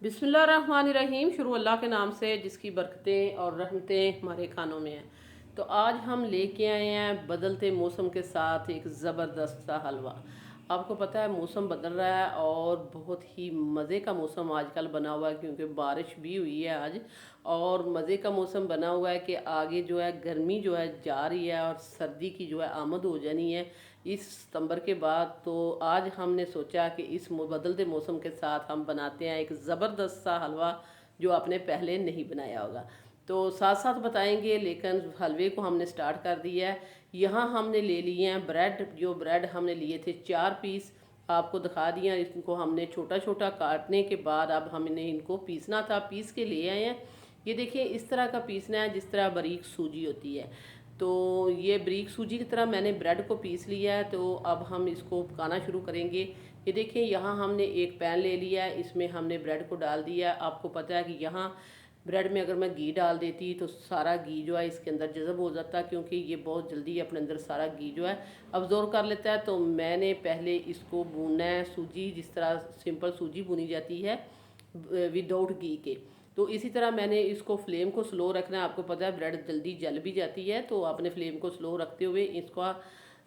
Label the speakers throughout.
Speaker 1: बिस्मिल्लाहिर्रहमानिर्रहीम। शुरू अल्लाह के नाम से जिसकी बरकतें और रहमतें हमारे खानों में हैं। तो आज हम लेके आए हैं बदलते मौसम के साथ एक ज़बरदस्त सा हलवा। आपको पता है मौसम बदल रहा है और बहुत ही मज़े का मौसम आजकल बना हुआ है, क्योंकि बारिश भी हुई है आज। और मज़े का मौसम बना हुआ है कि आगे जो है गर्मी जो है जा रही है और सर्दी की जो है आमद हो जानी है इस सितंबर के बाद। तो आज हमने सोचा कि इस बदलते मौसम के साथ हम बनाते हैं एक ज़बरदस्त सा हलवा जो आपने पहले नहीं बनाया होगा। तो साथ साथ बताएंगे, लेकिन हलवे को हमने स्टार्ट कर दिया है। यहाँ हमने ले लिए हैं ब्रेड। जो ब्रेड हमने लिए थे 4 पीस, आपको दिखा दिया। इनको हमने छोटा छोटा काटने के बाद अब हमने इनको पीसना था, पीस के ले आए हैं। ये देखिए इस तरह का पीसना है जिस तरह बारीक सूजी होती है। तो ये बारीक सूजी की तरह मैंने ब्रेड को पीस लिया है। तो अब हम इसको पकाना शुरू करेंगे। ये देखिए यहाँ हमने एक पैन ले लिया है, इसमें हमने ब्रेड को डाल दिया है। आपको पता है कि यहाँ ब्रेड में अगर मैं घी डाल देती तो सारा घी जो है इसके अंदर जज़ब हो जाता, क्योंकि ये बहुत जल्दी अपने अंदर सारा घी जो है अब्जॉर्व कर लेता है। तो मैंने पहले इसको भूनना है, सूजी जिस तरह सिंपल सूजी भुनी जाती है विदाउट घी के। तो इसी तरह मैंने इसको फ्लेम को स्लो रखना है। आपको पता है ब्रेड जल्दी जल भी जाती है, तो आपने फ्लेम को स्लो रखते हुए इसका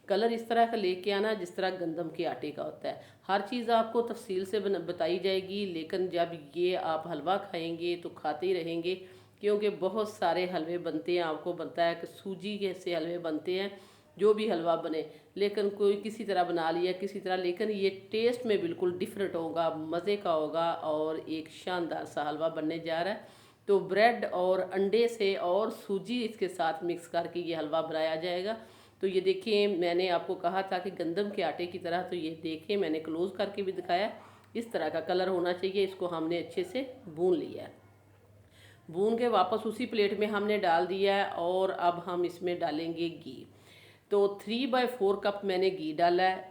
Speaker 1: कलर इस तरह का लेके आना जिस तरह गंदम के आटे का होता है। हर चीज़ आपको तफसील से बताई जाएगी, लेकिन जब ये आप हलवा खाएंगे तो खाते ही रहेंगे, क्योंकि बहुत सारे हलवे बनते हैं। आपको बनता है कि सूजी के से हलवे बनते हैं, जो भी हलवा बने, लेकिन कोई किसी तरह बना लिया किसी तरह, लेकिन ये टेस्ट में बिल्कुल डिफरेंट होगा, मज़े का होगा और एक शानदार सा हलवा बनने जा रहा है। तो ब्रेड और अंडे से और सूजी इसके साथ मिक्स करके ये हलवा बनाया जाएगा। तो ये देखिए मैंने आपको कहा था कि गंदम के आटे की तरह, तो ये देखिए मैंने क्लोज करके भी दिखाया। इस तरह का कलर होना चाहिए। इसको हमने अच्छे से भून लिया है। भून के वापस उसी प्लेट में हमने डाल दिया है और अब हम इसमें डालेंगे घी। तो 3/4 कप मैंने घी डाला है।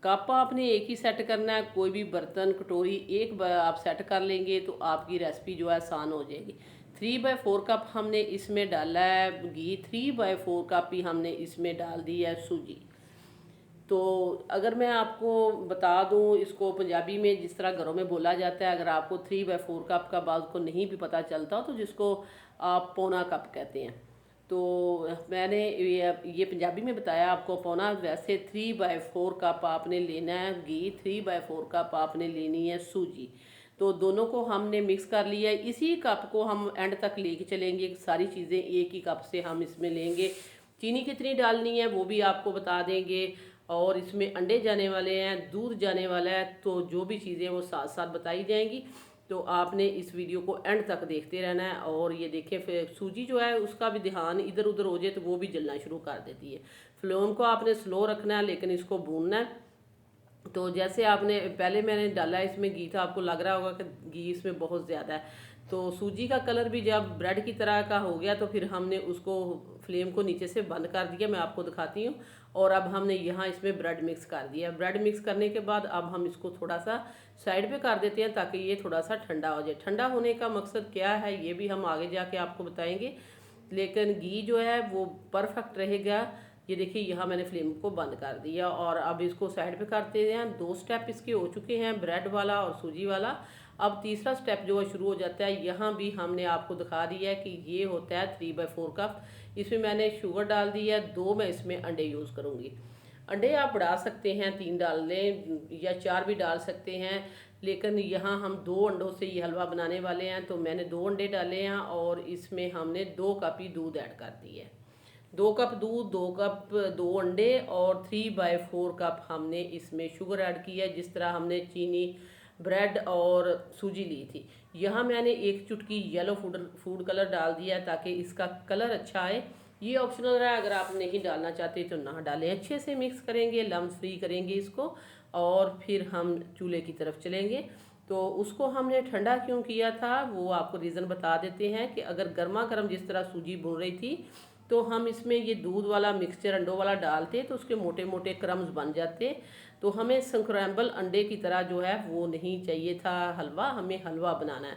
Speaker 1: कप आपने एक ही सेट करना है, कोई भी बर्तन कटोरी एक बार आप सेट कर लेंगे तो आपकी रेसिपी जो है आसान हो जाएगी। 3/4 कप हमने इसमें डाला है घी, 3/4 कप ही हमने इसमें डाल दी है सूजी। तो अगर मैं आपको बता दूं, इसको पंजाबी में जिस तरह घरों में बोला जाता है, अगर आपको 3/4 कप का बाद को नहीं भी पता चलता तो जिसको आप पौना कप कहते हैं। तो मैंने ये पंजाबी में बताया आपको पौना। वैसे 3/4 कप आपने लेना है घी, 3/4 कप आपने लेनी है सूजी। तो दोनों को हमने मिक्स कर लिया है। इसी कप को हम एंड तक लेके चलेंगे, सारी चीज़ें एक ही कप से हम इसमें लेंगे। चीनी कितनी डालनी है वो भी आपको बता देंगे, और इसमें अंडे जाने वाले हैं, दूध जाने वाला है, तो जो भी चीज़ें वो साथ साथ बताई जाएंगी। तो आपने इस वीडियो को एंड तक देखते रहना है। और ये देखें फिर सूजी जो है उसका भी ध्यान इधर उधर हो जाए तो वो भी जलना शुरू कर देती है। फ्लेम को आपने स्लो रखना है, लेकिन इसको भूनना है। तो जैसे आपने पहले मैंने डाला है इसमें घी, था आपको लग रहा होगा कि घी इसमें बहुत ज़्यादा है। तो सूजी का कलर भी जब ब्रेड की तरह का हो गया तो फिर हमने उसको फ्लेम को नीचे से बंद कर दिया, मैं आपको दिखाती हूँ। और अब हमने यहाँ इसमें ब्रेड मिक्स कर दिया। ब्रेड मिक्स करने के बाद अब हम इसको थोड़ा सा साइड पे कर देते हैं ताकि ये थोड़ा सा ठंडा हो जाए। ठंडा होने का मकसद क्या है ये भी हम आगे जाके आपको बताएंगे, लेकिन घी जो है वो परफेक्ट रहेगा। ये देखिए यहाँ मैंने फ्लेम को बंद कर दिया और अब इसको साइड पे करते हैं। 2 स्टेप इसके हो चुके हैं, ब्रेड वाला और सूजी वाला। अब तीसरा स्टेप जो है शुरू हो जाता है। यहाँ भी हमने आपको दिखा दिया है कि ये होता है 3/4 कप। इसमें मैंने शुगर डाल दी है, 2 मैं इसमें अंडे यूज़ करूँगी। अंडे आप बढ़ा सकते हैं, 3 डाल लें या 4 भी डाल सकते हैं, लेकिन यहाँ हम 2 अंडों से ये हलवा बनाने वाले हैं। तो मैंने 2 अंडे डाले हैं और इसमें हमने 2 कप ही दूध ऐड कर दी है। 2 कप दूध, 2 कप 2 अंडे और 3/4 कप हमने इसमें शुगर ऐड की है, जिस तरह हमने चीनी ब्रेड और सूजी ली थी। यहाँ मैंने एक चुटकी येलो फूड कलर डाल दिया है ताकि इसका कलर अच्छा आए। ये ऑप्शनल है, अगर आप नहीं डालना चाहते तो ना डालें। अच्छे से मिक्स करेंगे, लम्स फ्री करेंगे इसको और फिर हम चूल्हे की तरफ चलेंगे। तो उसको हमने ठंडा क्यों किया था वो आपको रीज़न बता देते हैं कि अगर गर्मा गर्म जिस तरह सूजी भून रही थी तो हम इसमें ये दूध वाला मिक्सचर अंडों वाला डालते तो उसके मोटे मोटे क्रम्स बन जाते। तो हमें स्क्रैम्बल अंडे की तरह जो है वो नहीं चाहिए था हलवा, हमें हलवा बनाना है।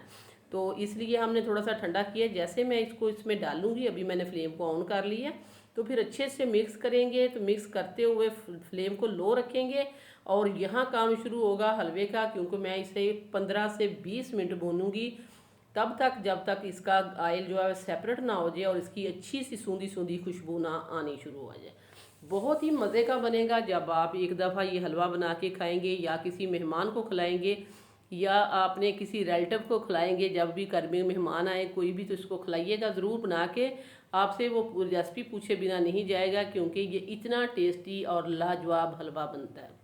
Speaker 1: तो इसलिए हमने थोड़ा सा ठंडा किया। जैसे मैं इसको इसमें डालूंगी, अभी मैंने फ्लेम को ऑन कर लिया, तो फिर अच्छे से मिक्स करेंगे। तो मिक्स करते हुए फ्लेम को लो रखेंगे और यहाँ काम शुरू होगा हलवे का, क्योंकि मैं इसे 15 से 20 मिनट भूनूंगी, तब तक जब तक इसका ऑयल जो है सेपरेट ना हो जाए और इसकी अच्छी सी सूंधी सूंधी खुशबू ना आनी शुरू हो जाए। बहुत ही मज़े का बनेगा। जब आप एक दफ़ा ये हलवा बना के खाएंगे या किसी मेहमान को खिलाएंगे या आपने किसी रिलेटिव को खिलाएंगे, जब भी घर में मेहमान आए कोई भी, तो इसको खिलाइएगा ज़रूर बना के। आपसे वो रेसिपी पूछे बिना नहीं जाएगा, क्योंकि ये इतना टेस्टी और लाजवाब हलवा बनता है।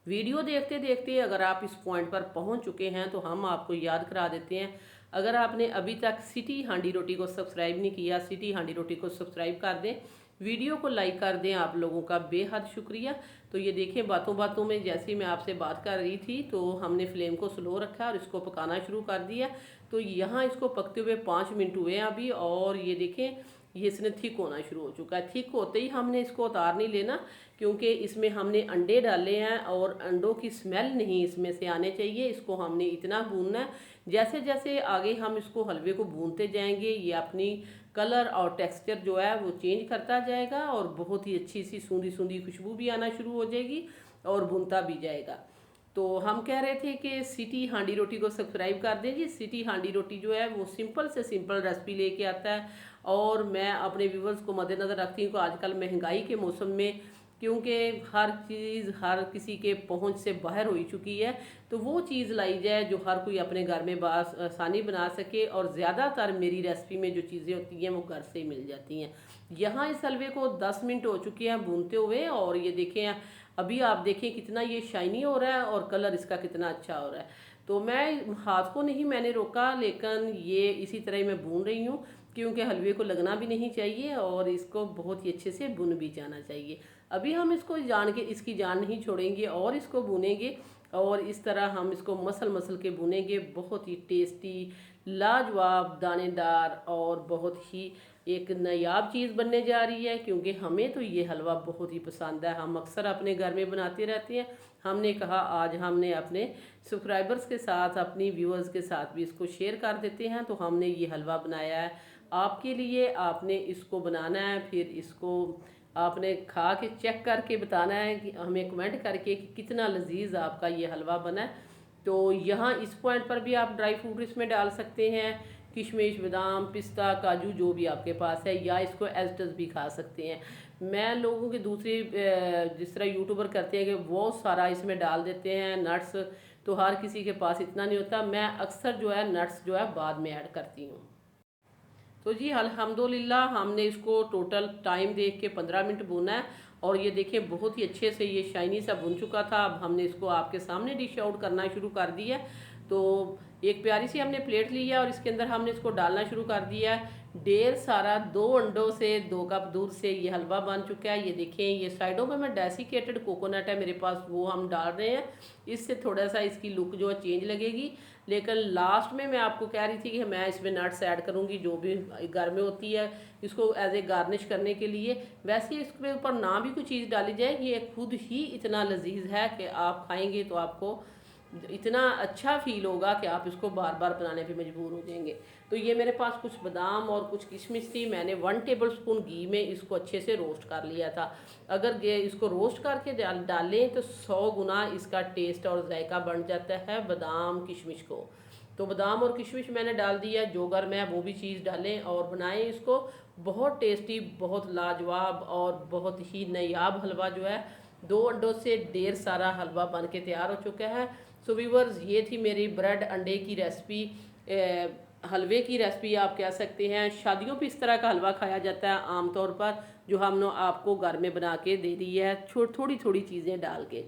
Speaker 1: वीडियो देखते देखते अगर आप इस पॉइंट पर पहुंच चुके हैं तो हम आपको याद करा देते हैं, अगर आपने अभी तक सिटी हांडी रोटी को सब्सक्राइब नहीं किया, सिटी हांडी रोटी को सब्सक्राइब कर दें, वीडियो को लाइक कर दें। आप लोगों का बेहद शुक्रिया। तो ये देखें, बातों बातों में जैसे मैं आपसे बात कर रही थी तो हमने फ्लेम को स्लो रखा और इसको पकाना शुरू कर दिया। तो यहाँ इसको पकते हुए 5 मिनट हुए हैं अभी, और ये देखें ये इसने थिक होना शुरू हो चुका है। थिक होते ही हमने इसको उतार नहीं लेना, क्योंकि इसमें हमने अंडे डाले हैं और अंडों की स्मेल नहीं इसमें से आने चाहिए। इसको हमने इतना भूनना है, जैसे जैसे आगे हम इसको हलवे को भूनते जाएंगे ये अपनी कलर और टेक्सचर जो है वो चेंज करता जाएगा और बहुत ही अच्छी सी सूंधी सूंधी खुशबू भी आना शुरू हो जाएगी और भुनता भी जाएगा। तो हम कह रहे थे कि सिटी हांडी रोटी को सब्सक्राइब कर दें जी। सिटी हांडी रोटी जो है वो सिंपल से सिंपल रेसिपी लेके आता है, और मैं अपने व्यूवर्स को मद्देनज़र रखती हूँ कि आजकल महंगाई के मौसम में, क्योंकि हर चीज़ हर किसी के पहुंच से बाहर हो चुकी है, तो वो चीज़ लाई जाए जो हर कोई अपने घर में आसानी बना सके। और ज़्यादातर मेरी रेसिपी में जो चीज़ें होती हैं वो घर से ही मिल जाती हैं। यहाँ इस हलवे को 10 मिनट हो चुके हैं भूनते हुए, और ये देखें अभी आप देखें कितना ये शाइनी हो रहा है और कलर इसका कितना अच्छा हो रहा है। तो मैं हाथ को नहीं मैंने रोका, लेकिन ये इसी तरह ही मैं भून रही हूँ, क्योंकि हलवे को लगना भी नहीं चाहिए और इसको बहुत ही अच्छे से भुन भी जाना चाहिए। अभी हम इसको इसकी जान नहीं छोड़ेंगे और इसको भुनेंगे, और इस तरह हम इसको मसल मसल के भुनेंगे। बहुत ही टेस्टी, लाजवाब, दानेदार और बहुत ही एक नायाब चीज़ बनने जा रही है, क्योंकि हमें तो ये हलवा बहुत ही पसंद है। हम अक्सर अपने घर में बनाते रहते हैं। हमने कहा आज हमने अपने सब्सक्राइबर्स के साथ, अपनी व्यूअर्स के साथ भी इसको शेयर कर देते हैं। तो हमने ये हलवा बनाया है आपके लिए। आपने इसको बनाना है, फिर इसको आपने खा के चेक करके बताना है कि हमें कमेंट करके कि कितना लजीज आपका ये हलवा बना है। तो यहाँ इस पॉइंट पर भी आप ड्राई फ्रूट इसमें डाल सकते हैं, किशमिश, बादाम, पिस्ता, काजू, जो भी आपके पास है, या इसको एज भी खा सकते हैं। मैं लोगों के दूसरी जिस तरह यूट्यूबर करते हैं कि वो सारा इसमें डाल देते हैं नट्स, तो हर किसी के पास इतना नहीं होता। मैं अक्सर जो है नट्स जो है बाद में ऐड करती हूँ। तो जी अल्हम्दुलिल्लाह हमने इसको टोटल टाइम देख के 15 मिनट भुना है, और ये देखिए बहुत ही अच्छे से ये शाइनी सा भुन चुका था। अब हमने इसको आपके सामने डिश आउट करना शुरू कर दिया। तो एक प्यारी सी हमने प्लेट ली है और इसके अंदर हमने इसको डालना शुरू कर दिया है। ढेर सारा 2 अंडों से 2 कप दूध से ये हलवा बन चुका है। ये देखें, ये साइडों में मैं डेसिकेटेड कोकोनट है मेरे पास, वो हम डाल रहे हैं। इससे थोड़ा सा इसकी लुक जो है चेंज लगेगी। लेकिन लास्ट में मैं आपको कह रही थी कि मैं इसमें नट्स ऐड करूँगी, जो भी घर में होती है, इसको एज ए गार्निश करने के लिए। वैसे इसके ऊपर ना भी कोई चीज़ डाली जाए, ये खुद ही इतना लजीज है कि आप खाएंगे तो आपको इतना अच्छा फील होगा कि आप इसको बार बार बनाने पे मजबूर हो जाएंगे। तो ये मेरे पास कुछ बादाम और कुछ किशमिश थी, मैंने 1 टेबलस्पून घी में इसको अच्छे से रोस्ट कर लिया था। अगर इसको रोस्ट करके डालें तो 100 गुना इसका टेस्ट और जायका बढ़ जाता है बादाम किशमिश को। तो बादाम और किशमिश मैंने डाल दिया, जो घर में है वो भी चीज़ डालें और बनाएं इसको। बहुत टेस्टी, बहुत लाजवाब और बहुत ही नायाब हलवा जो है, 2 अंडों से ढेर सारा हलवा बन के तैयार हो चुका है। सो व्यूअर्स, ये थी मेरी ब्रेड अंडे की रेसिपी, हलवे की रेसिपी आप कह सकते हैं। शादियों पे इस तरह का हलवा खाया जाता है आमतौर पर, जो हमने आपको घर में बना के दे दी है थोड़ी थोड़ी चीज़ें डाल के।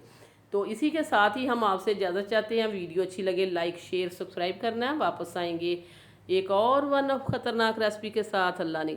Speaker 1: तो इसी के साथ ही हम आपसे इजाज़त चाहते हैं। वीडियो अच्छी लगे लाइक शेयर सब्सक्राइब करना है। वापस आएंगे एक और वन ऑफ ख़तरनाक रेसिपी के साथ। अल्लाह ने